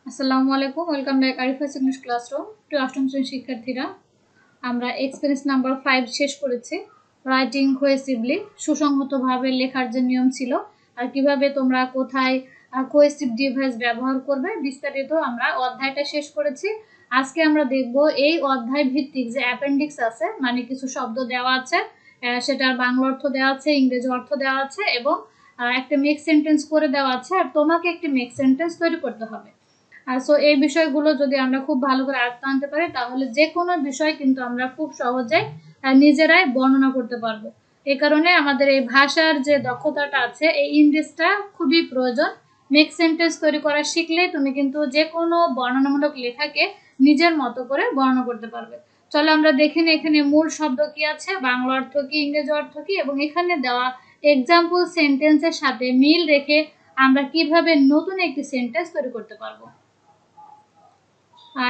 আসসালামু আলাইকুম, welcome back Arifa's English classroom. প্রিয় অষ্টম শ্রেণীর শিক্ষার্থীরা, আমরা এক্সপেরিয়েন্স নাম্বার 5 শেষ করেছি। রাইটিং কোহেসিভলি, সুসংহতভাবে লেখার যে নিয়ম ছিল আর কিভাবে তোমরা কোথায় কোহেসিভ ডিভাইস ব্যবহার করবে বিস্তারিত আমরা অধ্যায়টা শেষ করেছি। আজকে আমরা দেখব এই অধ্যায় ভিত্তিক যে অ্যাপেন্ডিক্স আছে, মানে কিছু শব্দ দেওয়া আছে, সেটার বাংলা অর্থ দেওয়া আছে, ইংরেজি অর্থ দেওয়া আছে এবং একটা মেক সেন্টেন্স করে দেওয়া আছে, আর তোমাকে একটি মেক সেন্টেন্স তৈরি করতে হবে। সো এই বিষয়গুলো যদি আমরা খুব ভালো করে আয়ত্ত আনতে পারি তাহলে যে কোনো বিষয় কিন্তু আমরা খুব সহজে নিজেরাই বর্ণনা করতে পারবো। এই কারণে আমাদের এই ভাষার যে দক্ষতাটা আছে, এই ইংরেজটা খুবই প্রয়োজন। মেক সেন্টেন্স তৈরি করা শিখলে তুমি কিন্তু যে কোনো বর্ণনামূলক লেখাকে নিজের মতো করে বর্ণনা করতে পারবে। চলো আমরা দেখে নিই এখানে মূল শব্দ কি আছে, বাংলা অর্থ কি, ইংরেজি অর্থ কি, এবং এখানে দেওয়া এক্সাম্পল সেন্টেন্সের সাথে মিল রেখে আমরা কিভাবে নতুন একটি সেন্টেন্স তৈরি করতে পারবো।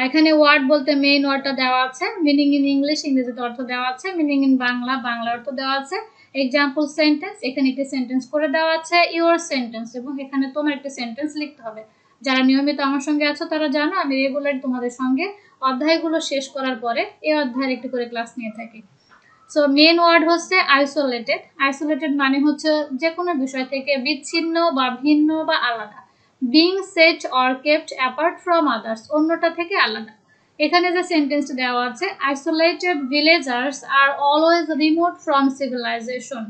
এখানে ওয়ার্ড বলতে মেইন ওয়ার্ডটা দেওয়া আছে, মিনিং ইন ইংলিশ ইংরেজিতে অর্থ দেওয়া আছে, মিনিং ইন বাংলা বাংলা অর্থ দেওয়া আছে, এক্সাম্পল সেন্টেন্স এখানে একটি সেন্টেন্স করে দেওয়া আছে, ইওর সেন্টেন্স এবং এখানে তোমার একটি সেন্টেন্স লিখতে হবে। যারা নিয়মিত আমার সঙ্গে আছো তারা জানো আমি রেগুলার তোমাদের সঙ্গে অধ্যায়গুলো শেষ করার পরে এই অধ্যায়ের একটি করে ক্লাস নিয়ে থাকি। সো মেইন ওয়ার্ড হচ্ছে আইসোলেটেড। আইসোলেটেড মানে হচ্ছে যে কোনো বিষয় থেকে বিচ্ছিন্ন বা ভিন্ন বা আলাদা। being set or kept apart from others, অন্যটা থেকে আলাদা। এখানে যে সেন্টেন্সটা দেওয়া আছে, isolated villagers are always remote from civilization,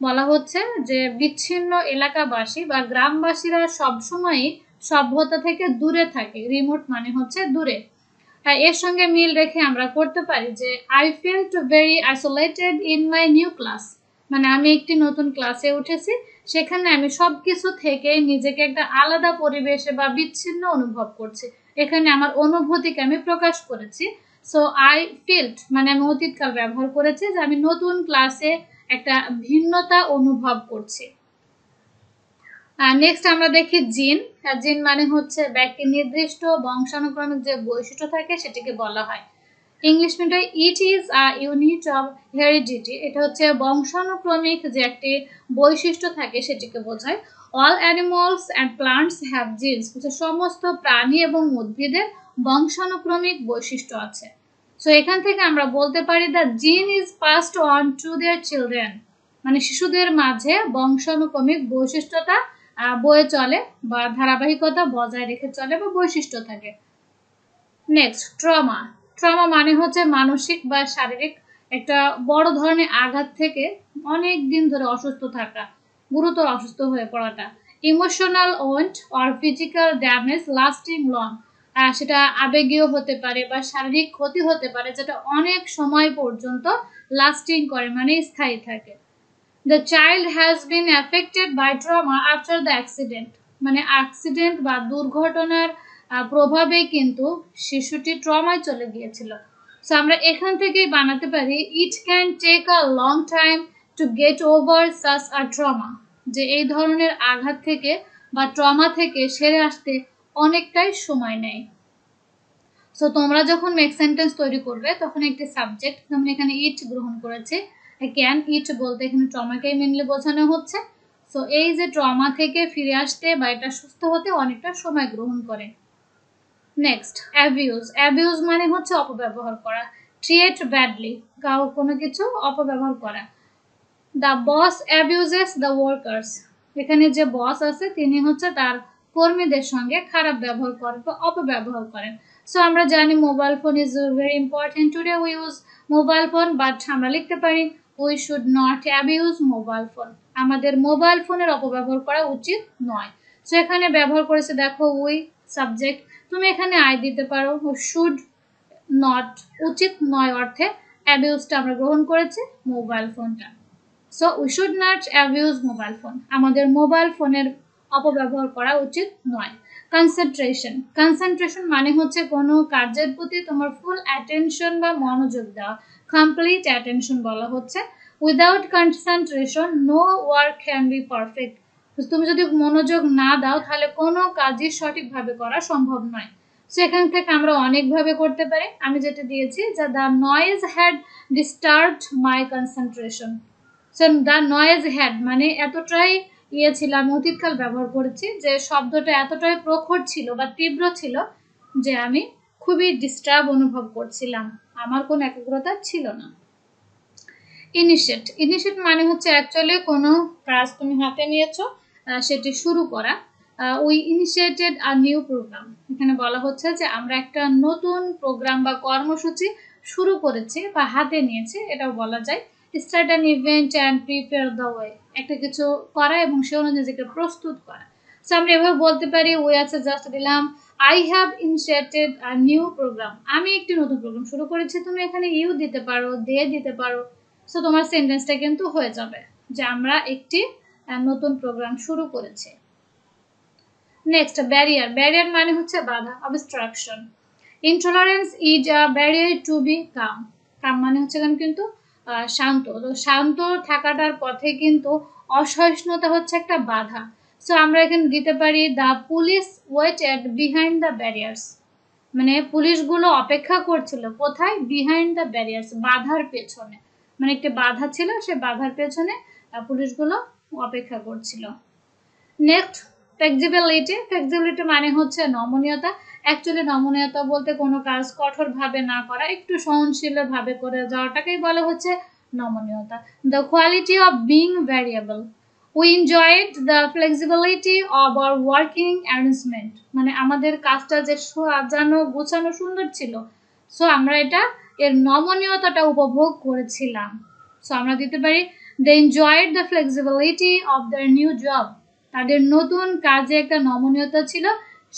বলা হচ্ছে যে বিচ্ছিন্ন এলাকাবাসী বা গ্রামবাসীরা সবসময়ই সভ্যতা থেকে দূরে থাকে। রিমোট মানে হচ্ছে দূরে। এর সঙ্গে মিল রেখে আমরা করতে পারি যে I felt very isolated in my new class, মানে আমি একটি নতুন ক্লাসে উঠেছি, সেখানে আমি সবকিছু থেকে নিজেকে একটা আলাদা পরিবেশে বা বিচ্ছিন্ন অনুভব করছি। এখানে আমার অনুভূতিকে আমি প্রকাশ করেছি। সো আই ফিল্ট মানে আমি অতীতকাল ব্যবহার করেছি যে আমি নতুন ক্লাসে একটা ভিন্নতা অনুভব করছি। নেক্সট আমরা দেখি জিন। জিন মানে হচ্ছে ব্যক্তির নির্দিষ্ট বংশানুক্রমিক যে বৈশিষ্ট্য থাকে সেটিকে বলা হয়। ইংলিশ মিডিয়ামে it is a unit of heredity, এটা হচ্ছে বংশানুক্রমিক যে একটি বৈশিষ্ট্য থাকে সেটিকে বোঝায়। All animals and plants have genes, সমস্ত প্রাণী এবং উদ্ভিদের বংশানুক্রমিক বৈশিষ্ট্য আছে। সো এখান থেকে আমরা বলতে পারি দ্য জিন is passed on to their children, মানে শিশুদের মাঝে বংশানুক্রমিক বৈশিষ্ট্যটা বয়ে চলে বা ধারাবাহিকতা বজায় রেখে চলে বা বৈশিষ্ট্য থাকে। Next trauma. ট্রমা মানে হচ্ছে মানসিক বা শারীরিক একটা বড় ধরনের আঘাত থেকে অনেক দিন ধরে অসুস্থ থাকা, গুরুতর অসুস্থ হয়ে পড়াটা। Emotional went or physical damage lasting long, সেটা আবেগীয় হতে পারে বা শারীরিক ক্ষতি হতে পারে যেটা অনেক সময় পর্যন্ত লাস্টিং করে, মানে স্থায়ী থাকে। The child has been affected by trauma after the accident, মানে অ্যাক্সিডেন্ট বা দুর্ঘটনার প্রভাবে কিন্তু শিশুটি ট্রমায় চলে গিয়েছিল। সো আমরা এখান থেকেই বানাতে পারি it can take a long time to get over such a trauma, যে এই ধরনের আঘাত থেকে বা ট্রমা থেকে সেরে আসতে অনেকটাই সময় নেয়। সো তোমরা যখন মেক সেন্টেন্স তৈরি করবে তখন একটি সাবজেক্ট, যেমন এখানে ইট গ্রহণ করেছে, ক্যান ইট বলতে এখানে ট্রমাকেই মেনলি বোঝানো হচ্ছে। সো এই যে ট্রমা থেকে ফিরে আসতে বা এটা সুস্থ হতে অনেকটা সময় গ্রহণ করে। Next abuse. অ্যাবিউজ মানে হচ্ছে অপব্যবহার করা। ট্রিট ব্যাডলি, কোনো কিছু অপব্যবহার করা। The boss abuses the workers, এখানে যে বস আছে তিনি হচ্ছে তার কর্মীদের সঙ্গে খারাপ ব্যবহার করেন বা অপব্যবহার করেন। সো আমরা জানি mobile phone is very important, today we use mobile phone, but আমরা লিখতে পারি we should not abuse mobile phone, আমাদের মোবাইল ফোনের অপব্যবহার করা উচিত নয়। সো এখানে ব্যবহার করেছে দেখো উই সাবজেক্ট, তুমি এখানে আই দিতে পারো, শুড নট উচিত নয় অর্থে অ্যাবিউজটা আমরা গ্রহণ করেছি মোবাইল ফোনটা। So we should not abuse mobile phone, আমাদের মোবাইল ফোনের অপব্যবহার করা উচিত নয়। কনসেন্ট্রেশন। কনসেন্ট্রেশন মানে হচ্ছে কোনো কার্যের প্রতি তোমার ফুল অ্যাটেনশন বা মনোযোগ দেওয়া, কমপ্লিট অ্যাটেনশন বলা হচ্ছে। Without concentration no work can be perfect, তুমি যদি মনোযোগ না দাও তাহলে কোনো কাজই সঠিকভাবে করা সম্ভব নয়। সেখান থেকে আমরা অনেকভাবে করতে পারি, আমি যেটা দিয়েছি যে the noise had disturbed my concentration. So the noise had মানে এতটাই ইয়ে ছিল, আমি অতীতকাল ব্যবহার করেছি, যে শব্দটা এতটাই প্রখর ছিল বা তীব্র ছিল যে আমি খুবই ডিস্টার্ব অনুভব করছিলাম, আমার কোনো একাগ্রতা ছিল না। ইনিশিয়েট মানে হচ্ছে অ্যাকচুয়ালি কোনো কাজ তুমি হাতে নিয়েছো, সেটি শুরু করা। We initiated a new programme, এখানে বলা হচ্ছে যে আমরা একটা নতুন প্রোগ্রাম বা কর্মসূচি শুরু করেছি বা হাতে নিয়েছি, এটাও বলা যায়। Start an event and prepare the way, একটা কিছু করা এবং সে অনুযায়ী নিজেকে প্রস্তুত করা। সো আমরা এভাবে বলতে পারি, ওই আছে জাস্ট দিলাম I have initiated a new programme, আমি একটি নতুন প্রোগ্রাম শুরু করেছি। তুমি এখানে ইউ দিতে পারো, দে দিতে পারো। সো তোমার সেন্টেন্সটা কিন্তু হয়ে যাবে যে আমরা একটি নতুন প্রোগ্রাম শুরু করেছি। নেক্সট, ব্যারিয়ার মানে হচ্ছে বাধা, obstruction. Intolerance is a barrier to become মানে হচ্ছে কিন্তু শান্ত। তো শান্ত থাকাটার পথে কিন্তু অসহিষ্ণুতা হচ্ছে একটা বাধা। সো আমরা এখানে দিতে পারি the police waited behind the barriers, মানে পুলিশগুলো অপেক্ষা করছিল কোথায়, বিহাইন্ড দ্য ব্যারিয়ার্স, বাধার পেছনে, মানে একটি বাধা ছিল, সে বাধার পেছনে পুলিশগুলো অপেক্ষা করছিল। নেক্সট, ফ্লেক্সিবিলিটি মানে হচ্ছে নমনীয়তা। অ্যাকচুয়ালি নমনীয়তা বলতে কোনো কাজ কঠোরভাবে না করা, একটু সহনশীলভাবে করে যাওয়াটাকেই বলা হচ্ছে নমনীয়তা। The quality of being variable, we enjoyed the flexibility of our working arrangement, মানে আমাদের কাজটা যে সাজানো গোছানো সুন্দর ছিল, সো আমরা এর নমনীয়তাটা উপভোগ করেছিলাম। সো আমরা দিতে পারি they enjoyed the flexibility of their new job, তাদের নতুন কাজে একটা নমনীয়তা ছিল,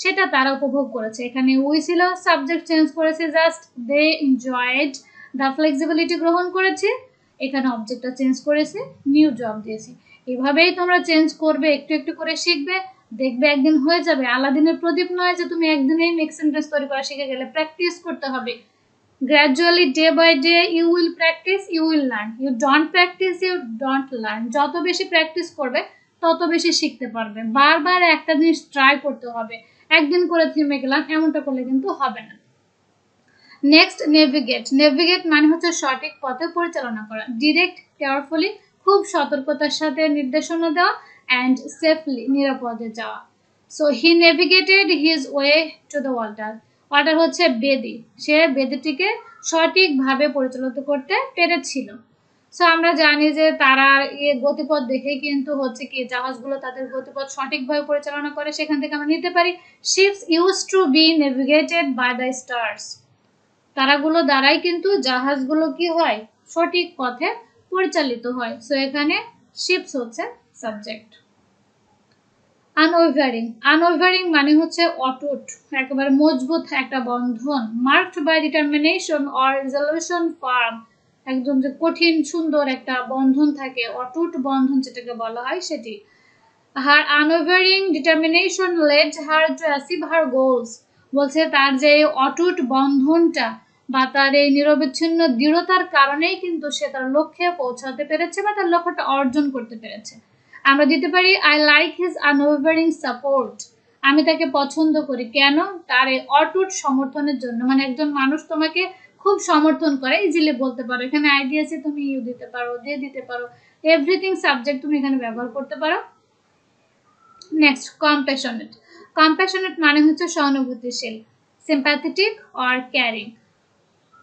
সেটা তারা উপভোগ করেছে। এখানে উই ছিল, সাবজেক্ট চেঞ্জ করেছে, just they enjoyed the flexibility গ্রহণ করেছে, এখানে অবজেক্টটা চেঞ্জ করেছে, নিউ জব দিয়েছি। এভাবেই তোমরা চেঞ্জ করবে, একটু একটু করে শিখবে, দেখবে একদিন হয়ে যাবে। আলাদিনের প্রদীপ নয় যে তুমি একদিনেই মেক সেন্টেন্স তৈরি করা শিখে গেলে, প্র্যাকটিস করতে হবে। Gradually, day by day you will practise, you will learn. You don't practise, you don't learn. যত বেশি প্র্যাকটিস করবে তত বেশি শিখতে পারবে। বারবার একটা জিনিস ট্রাই করতে হবে, একদিন করে থেমে গেলাম এমনটা করলে কিন্তু হবে না। নেক্সট, নেভিগেট মানে হচ্ছে সঠিক পথে পরিচালনা করা। ডিরেক্ট, কেয়ারফুলি, খুব সতর্কতার সাথে নির্দেশনা দেওয়া, অ্যান্ড সেফলি, নিরাপদে যাওয়া। So he navigated his way to the water হচ্ছে বেদি, সে বেদিটিকে সঠিকভাবে পরিচালিত করতে পেরেছিল। সো আমরা জানি যে তারা গতিপথ দেখে কিন্তু হচ্ছে কি জাহাজগুলো তাদের গতিপথ সঠিকভাবে পরিচালনা করে, সেখান থেকে আমরা নিতে পারি ships use to be navigated by the stars, তারাগুলো দ্বারাই কিন্তু জাহাজগুলো কি হয়, সঠিক পথে পরিচালিত হয়। সো এখানে শিপস হচ্ছে সাবজেক্ট। আনওয়েভারিং মানে হচ্ছে অটুট, একেবারে মজবুত একটা বন্ধন। Marked by determination or resolution firm, একদম যে কঠিন সুন্দর একটা বন্ধন থাকে, অটুট বন্ধন যেটাকে বলা হয় সেটি। Her unwavering determination led her to achieve her goals, বলছে তার যে অটুট বন্ধনটা বা তার এই নিরবিচ্ছিন্ন দৃঢ়তার কারণেই কিন্তু সে তার লক্ষ্যে পৌঁছাতে পেরেছে বা তার লক্ষ্যটা অর্জন করতে পেরেছে। আমরা দিতে পারি I like his unwavering support, আমি তাকে পছন্দ করি, কেন, তার এই অটুট সমর্থনের জন্য। মানে একজন মানুষ তোমাকে খুব সমর্থন করে, ইজিলি বলতে পারো, এখানে আই দিয়েছে, তুমি ইউ দিতে পারো, দে দিতে পারো, এভরিথিং সাবজেক্ট তুমি এখানে ব্যবহার করতে পারো। নেক্সট, কম্প্যাশনেট মানে হচ্ছে সহানুভূতিশীল, sympathetic or caring.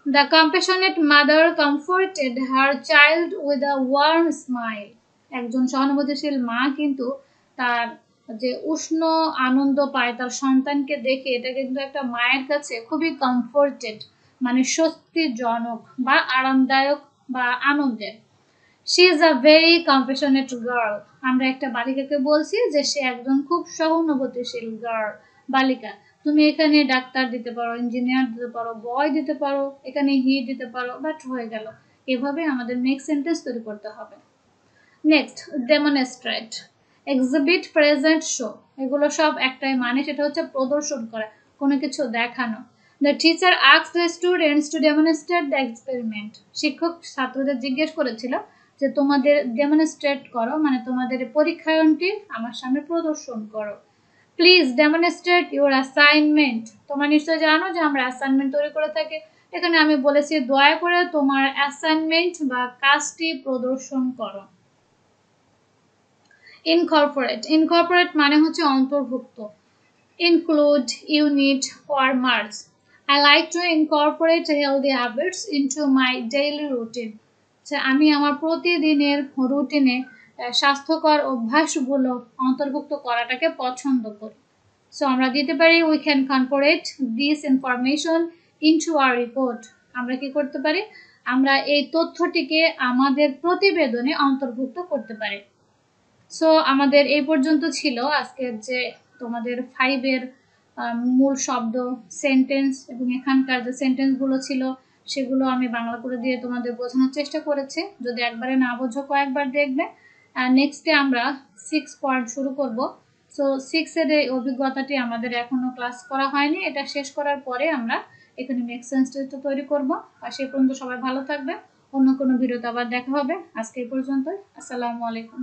The compassionate mother comforted her child with a warm smile, একজন সহানুভূতিশীল মা কিন্তু তার যে উষ্ণ আনন্দ পায় তার সন্তানকে দেখে, এটা কিন্তু একটা মায়ের কাছে খুবই কমফোর্টেড, মানে স্বস্তিজনক বা আরামদায়ক বা আনন্দের। She is a very compassionate girl, আমরা একটা বালিকাকে বলছি যে সে একজন খুব সহানুভূতিশীল গার্ল, বালিকা। তুমি এখানে ডাক্তার দিতে পারো, ইঞ্জিনিয়ার দিতে পারো, বয় দিতে পারো, এখানে হি দিতে পারো, বাট হয়ে গেল। এভাবে আমাদের নেক্সট সেন্টেন্স তৈরি করতে হবে। Next, demonstrate, exhibit, present, show, এগুলো সব একটাই মানে, সেটা হচ্ছে প্রদর্শন করা, কোনো কিছু দেখানো। The teacher asked the students to demonstrate the experiment, শিক্ষক ছাত্রদের জিজ্ঞেস করেছিল যে তোমাদের ডেমনস্ট্রেট করো, মানে তোমাদের পরীক্ষায়নটি আমার সামনে প্রদর্শন করো। প্লিজ ডেমনস্ট্রেট ইউর অ্যাসাইনমেন্ট, তোমরা নিশ্চয় জানো যে আমরা অ্যাসাইনমেন্ট তৈরি করে থাকি, এখানে আমি বলেছি দয়া করে তোমার অ্যাসাইনমেন্ট বা কাজটি প্রদর্শন করো। ইনকর্পোরেট মানে হচ্ছে অন্তর্ভুক্ত। Include, unit or merge. I like to incorporate healthy habits into my daily routine. আমি আমার প্রতিদিনের রুটিনে স্বাস্থ্যকর অভ্যাসগুলো অন্তর্ভুক্ত করাটাকে পছন্দ করি। সো আমরা দিতে পারি we can incorporate this information into our report. আমরা কি করতে পারি? আমরা এই তথ্যটিকে আমাদের প্রতিবেদনে অন্তর্ভুক্ত করতে পারি। সো আমাদের এই পর্যন্ত ছিল আজকের যে তোমাদের 5 এর মূল শব্দ, সেন্টেন্স এবং এখানকার যে সেন্টেন্সগুলো ছিল সেগুলো আমি বাংলা করে দিয়ে তোমাদের বোঝানোর চেষ্টা করেছি। যদি একবারে না বোঝো কয়েকবার দেখবে। নেক্সটে আমরা 6 পয়েন্ট শুরু করব। সো 6 এর এই অভিজ্ঞতাটি আমাদের এখনো ক্লাস করা হয়নি। এটা শেষ করার পরে আমরা এখানে মেক সেন্স টেস্ট তৈরি করব। আর সেই পর্যন্ত সবাই ভালো থাকবে। অন্য কোনো ভিডিওতে আবার দেখা হবে। আজকে এই পর্যন্ত। আসসালামু আলাইকুম।